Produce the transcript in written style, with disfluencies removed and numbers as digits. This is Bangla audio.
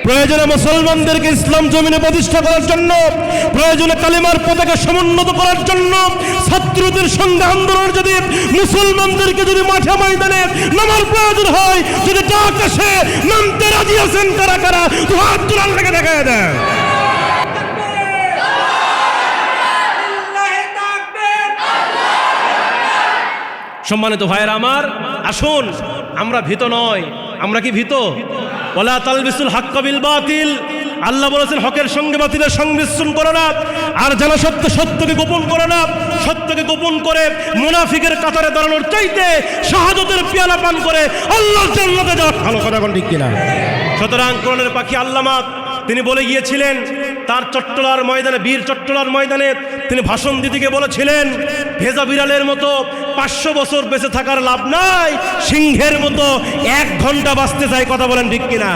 প্রয়োজনে মুসলমানদেরকে ইসলাম জমিনে প্রতিষ্ঠা করার জন্য, প্রয়োজনে কালিমার পতাকা সমুন্নত করার জন্য ছাত্রদের সঙ্গে আন্দোলন, যদি মুসলমানদেরকে যদি মাঠে ময়দানে নামার প্রয়োজন হয়, যদি ডাক আসে নামতে রাজি আছেন কারা কারা, তো হাত তোলার লেগে দেখা দেয়। সম্মানিত ভাইয়েরা আমার, আসুন আমরা ভীত নয়। আমরা কি ভীত? ওয়ালা তালবিসুল হাক্কা বিল বাতিল, আল্লাহ বলেছেন হকের সঙ্গে বাতিলের সংমিশ্রণ করো না, আর জানা সত্য সত্যকে গোপন করো না। সত্যকে গোপন করে মুনাফিকের কাতারে দাঁড়ানোর চাইতে শাহাদাতের পেয়ালা পান করে আল্লাহর জান্নাতে যাওয়া ভালো। কথা কোন ঠিক কিনা? সুতরাং কোরআনের পাখি আল্লামা তিনি বলে গিয়েছিলেন, তার চট্টলার ময়দানে, বীর চট্টলার ময়দানে তিনি ভাষণ দিতে গিয়ে বলেছিলেন, ভেজা বিড়ালের মতো 500 বছর বেঁচে থাকার লাভ নাই, সিংহের মতো 1 ঘন্টা বাঁচতে চাই। কথা বলেন ঠিক কিনা?